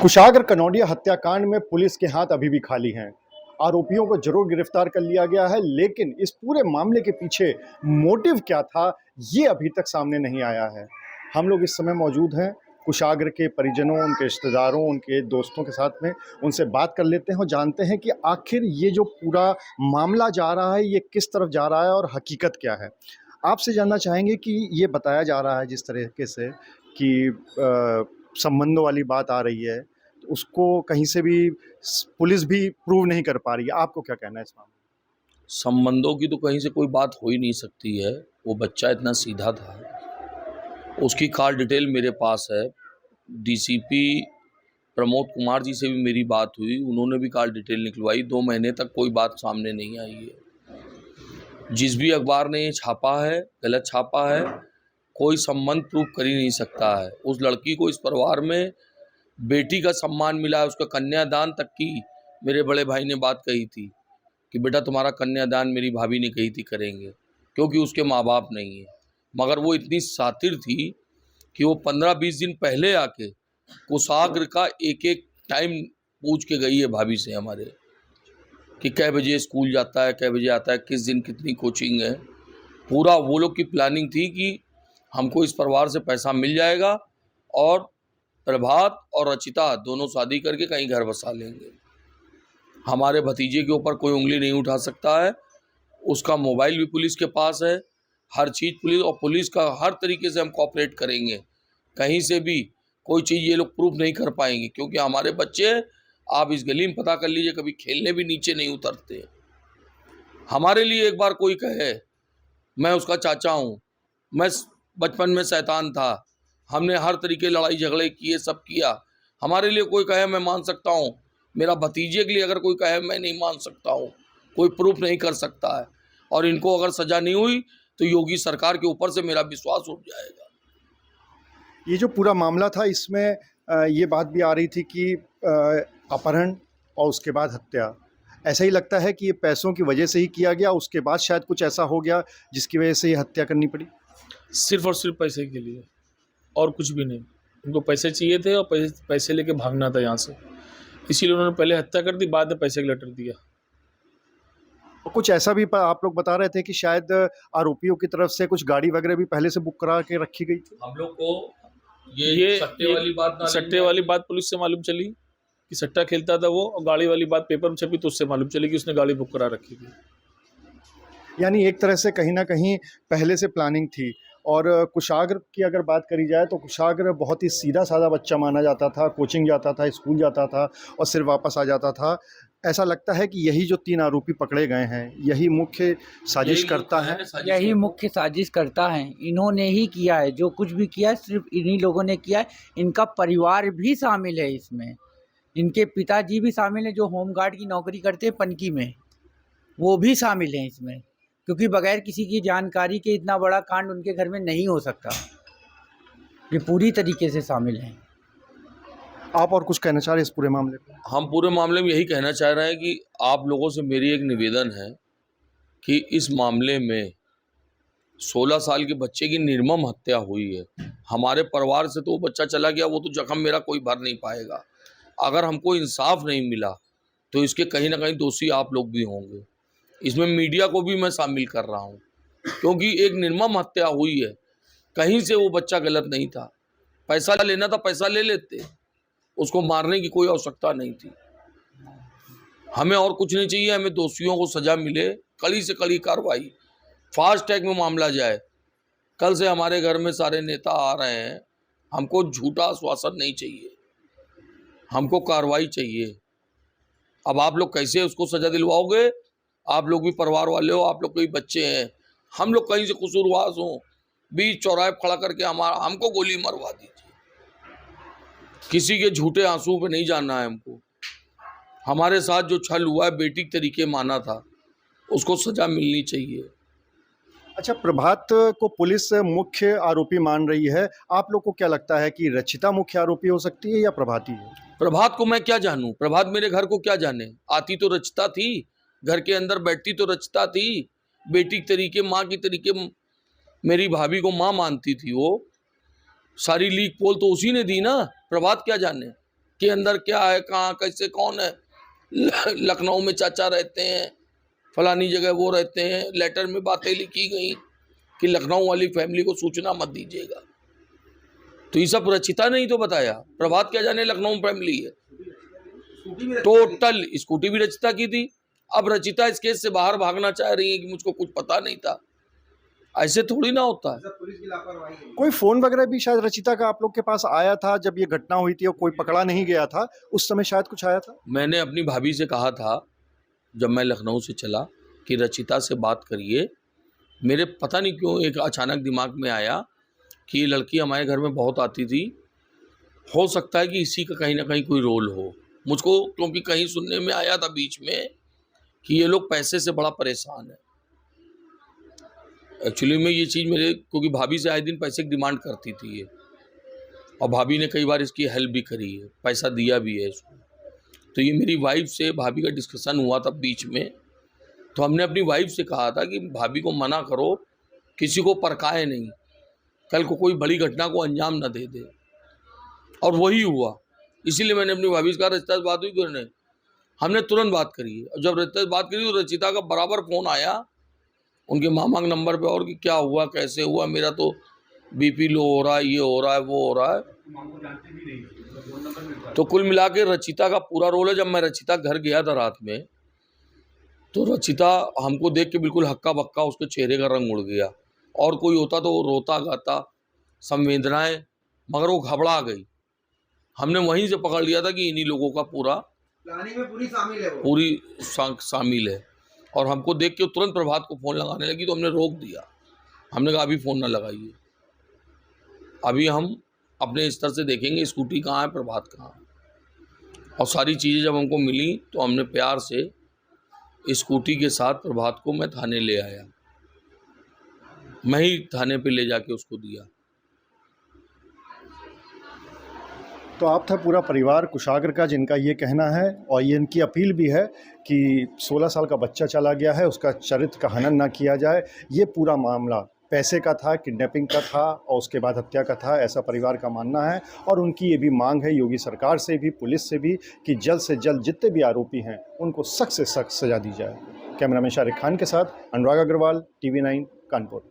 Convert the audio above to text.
कुशाग्र कनौडिया हत्याकांड में पुलिस के हाथ अभी भी खाली हैं। आरोपियों को जरूर गिरफ्तार कर लिया गया है, लेकिन इस पूरे मामले के पीछे मोटिव क्या था, ये अभी तक सामने नहीं आया है। हम लोग इस समय मौजूद हैं कुशाग्र के परिजनों, उनके रिश्तेदारों, उनके दोस्तों के साथ में। उनसे बात कर लेते हैं और जानते हैं कि आखिर ये जो पूरा मामला जा रहा है, ये किस तरफ जा रहा है और हकीकत क्या है। आपसे जानना चाहेंगे कि ये बताया जा रहा है जिस तरीके से कि संबंधों वाली बात आ रही है, तो उसको कहीं से भी पुलिस भी प्रूव नहीं कर पा रही है। आपको क्या कहना है इस मामले में? संबंधों की तो कहीं से कोई बात हो ही नहीं सकती है। वो बच्चा इतना सीधा था। उसकी कॉल डिटेल मेरे पास है। डीसीपी प्रमोद कुमार जी से भी मेरी बात हुई, उन्होंने भी कॉल डिटेल निकलवाई। 2 महीने तक कोई बात सामने नहीं आई है। जिस भी अखबार ने ये छापा है, गलत छापा है। कोई संबंध प्रूव कर ही नहीं सकता है। उस लड़की को इस परिवार में बेटी का सम्मान मिला है, उसका कन्यादान तक की मेरे बड़े भाई ने बात कही थी कि बेटा तुम्हारा कन्यादान मेरी भाभी ने कही थी करेंगे, क्योंकि उसके माँ बाप नहीं है। मगर वो इतनी शातिर थी कि वो 15-20 दिन पहले आके कुशाग्र का एक एक टाइम पूछ के गई है भाभी से हमारे, कि कै बजे स्कूल जाता है, कै बजे आता है, किस दिन कितनी कोचिंग है। पूरा वो लोग की प्लानिंग थी कि हमको इस परिवार से पैसा मिल जाएगा और प्रभात और रचिता दोनों शादी करके कहीं घर बसा लेंगे। हमारे भतीजे के ऊपर कोई उंगली नहीं उठा सकता है। उसका मोबाइल भी पुलिस के पास है, हर चीज़ पुलिस, और पुलिस का हर तरीके से हम कोऑपरेट करेंगे। कहीं से भी कोई चीज़ ये लोग प्रूफ नहीं कर पाएंगे, क्योंकि हमारे बच्चे, आप इस गली में पता कर लीजिए, कभी खेलने भी नीचे नहीं उतरते। हमारे लिए एक बार कोई कहे मैं उसका चाचा हूँ, मैं बचपन में शैतान था, हमने हर तरीके लड़ाई झगड़े किए, सब किया, हमारे लिए कोई कहे मैं मान सकता हूँ। मेरा भतीजे के लिए अगर कोई कहे मैं नहीं मान सकता हूँ, कोई प्रूफ नहीं कर सकता है। और इनको अगर सज़ा नहीं हुई तो योगी सरकार के ऊपर से मेरा विश्वास उठ जाएगा। ये जो पूरा मामला था, इसमें ये बात भी आ रही थी कि अपहरण और उसके बाद हत्या। ऐसा ही लगता है कि ये पैसों की वजह से ही किया गया, उसके बाद शायद कुछ ऐसा हो गया जिसकी वजह से ये हत्या करनी पड़ी। सिर्फ और सिर्फ पैसे के लिए, और कुछ भी नहीं। उनको पैसे चाहिए थे और पैसे लेके भागना था यहाँ से, इसीलिए उन्होंने पहले हत्या कर दी, बाद में पैसे का लेटर दिया। और कुछ ऐसा भी आप लोग बता रहे थे कि शायद आरोपियों की तरफ से कुछ गाड़ी वगैरह भी पहले से बुक करा के रखी गई थी। हम लोग को ये सट्टे वाली बात पुलिस से मालूम चली कि सट्टा खेलता था वो, और गाड़ी वाली बात पेपर में छपी तो उससे मालूम चली कि उसने गाड़ी बुक करा रखी थी। यानी एक तरह से कहीं ना कहीं पहले से प्लानिंग थी। और कुशाग्र की अगर बात करी जाए तो कुशाग्र बहुत ही सीधा साधा बच्चा माना जाता था, कोचिंग जाता था, स्कूल जाता था और सिर्फ वापस आ जाता था। ऐसा लगता है कि यही जो 3 आरोपी पकड़े गए हैं, यही मुख्य साजिश करता है। यही मुख्य साजिश करता है। इन्होंने ही किया है, जो कुछ भी किया है सिर्फ इन्हीं लोगों ने किया है। इनका परिवार भी शामिल है इसमें, इनके पिताजी भी शामिल हैं जो होमगार्ड की नौकरी करते हैं पनकी में, वो भी शामिल हैं इसमें, क्योंकि बगैर किसी की जानकारी के इतना बड़ा कांड उनके घर में नहीं हो सकता। ये पूरी तरीके से शामिल हैं। आप और कुछ कहना चाह रहे हैं इस पूरे मामले पे? हम पूरे मामले में यही कहना चाह रहे हैं कि आप लोगों से मेरी एक निवेदन है कि इस मामले में 16 साल के बच्चे की निर्मम हत्या हुई है। हमारे परिवार से तो वो बच्चा चला गया, वो तो जख्म मेरा कोई भर नहीं पाएगा। अगर हमको इंसाफ नहीं मिला तो इसके कहीं ना कहीं दोषी आप लोग भी होंगे। इसमें मीडिया को भी मैं शामिल कर रहा हूँ, क्योंकि एक निर्मम हत्या हुई है। कहीं से वो बच्चा गलत नहीं था। पैसा लेना था, पैसा ले लेते, उसको मारने की कोई आवश्यकता नहीं थी। हमें और कुछ नहीं चाहिए, हमें दोषियों को सज़ा मिले, कड़ी से कड़ी कार्रवाई, फास्ट ट्रैक में मामला जाए। कल से हमारे घर में सारे नेता आ रहे हैं, हमको झूठा आश्वासन नहीं चाहिए, हमको कार्रवाई चाहिए। अब आप लोग कैसे उसको सज़ा दिलवाओगे? आप लोग भी परिवार वाले हो, आप लोग के भी बच्चे हैं। हम लोग कहीं से कसूरवार हों, बीच चौराहे खड़ा करके हमको गोली मरवा दीजिए। किसी के झूठे आंसू पे नहीं जाना है हमको। हमारे साथ जो छल हुआ है, बेटी के तरीके माना था, उसको सज़ा मिलनी चाहिए। अच्छा, प्रभात को पुलिस मुख्य आरोपी मान रही है। आप लोग को क्या लगता है कि रचिता मुख्य आरोपी हो सकती है या प्रभात ही है? प्रभात को मैं क्या जानूं? प्रभात मेरे घर को क्या जाने? आती तो रचिता थी, घर के अंदर बैठती तो रचिता थी, बेटी के तरीके, माँ की तरीके, मेरी भाभी को माँ मानती थी। वो सारी लीक पोल तो उसी ने दी ना, प्रभात क्या जाने। के अंदर क्या है, कहाँ कैसे कौन है। लखनऊ में चाचा रहते हैं, फलानी जगह वो रहते हैं, लेटर में बातें लिखी गई कि लखनऊ वाली फैमिली को सूचना मत दीजिएगा। तो ये सब रचिता ने ही तो बताया। प्रभात क्या जाने लखनऊ फैमिली है। टोटल स्कूटी भी रचिता की थी। अब रचिता इस केस से बाहर भागना चाह रही है कि मुझको कुछ पता नहीं था। ऐसे थोड़ी ना होता है। कोई फोन वगैरह भी शायद रचिता का आप लोग के पास आया था जब ये घटना हुई थी और कोई पकड़ा नहीं गया था, उस समय शायद कुछ आया था? मैंने अपनी भाभी से कहा था जब मैं लखनऊ से चला कि रचिता से बात करिए। मेरे पता नहीं क्यों एक अचानक दिमाग में आया कि ये लड़की हमारे घर में बहुत आती थी, हो सकता है कि इसी का कहीं ना कहीं कोई रोल हो। मुझको क्योंकि कहीं सुनने में आया था बीच में कि ये लोग पैसे से बड़ा परेशान है। एक्चुअली में ये चीज़ मेरे, क्योंकि भाभी से आए दिन पैसे की डिमांड करती थी ये, और भाभी ने कई बार इसकी हेल्प भी करी है, पैसा दिया भी है इसको। तो ये मेरी वाइफ से भाभी का डिस्कशन हुआ था बीच में, तो हमने अपनी वाइफ से कहा था कि भाभी को मना करो, किसी को परकाए नहीं, कल को कोई बड़ी घटना को अंजाम न दे दे। और वही हुआ। इसीलिए मैंने अपनी भाभी से कहा रचिता से बात हुई क्यों नहीं। हमने तुरंत बात करी। और जब रचिता से बात करी तो रचिता का बराबर फ़ोन आया उनके मामा के नंबर पे, और कि क्या हुआ, कैसे हुआ, मेरा तो बीपी लो हो रहा है, ये हो रहा है, वो हो रहा है। तो कुल मिला के रचिता का पूरा रोल है। जब मैं रचिता घर गया था रात में, तो रचिता हमको देख के बिल्कुल हक्का बक्का, उसके चेहरे का रंग उड़ गया। और कोई होता तो वो रोता गाता, संवेदनाएं, मगर वो घबरा गई। हमने वहीं से पकड़ लिया था कि इन्हीं लोगों का पूरा प्लानिंग में पूरी शामिल है वो। पूरी शामिल है। और हमको देख के तुरंत प्रभात को फ़ोन लगाने लगी, तो हमने रोक दिया। हमने कहा अभी फ़ोन ना लगाइए, अभी हम अपने स्तर से देखेंगे स्कूटी कहाँ है, प्रभात कहाँ है। और सारी चीज़ें जब हमको मिली तो हमने प्यार से स्कूटी के साथ प्रभात को मैं थाने ले आया। मैं ही थाने पे ले जाके उसको दिया। तो आप था पूरा परिवार कुशागर का जिनका ये कहना है, और ये इनकी अपील भी है कि 16 साल का बच्चा चला गया है, उसका चरित्र का हनन ना किया जाए। ये पूरा मामला पैसे का था, किडनैपिंग का था और उसके बाद हत्या का था, ऐसा परिवार का मानना है। और उनकी ये भी मांग है योगी सरकार से भी, पुलिस से भी, कि जल्द से जल्द जितने भी आरोपी हैं उनको सख्त से सख्त सज़ा दी जाए। कैमरामैन शारिक खान के साथ अनुराग अग्रवाल, TV9 कानपुर।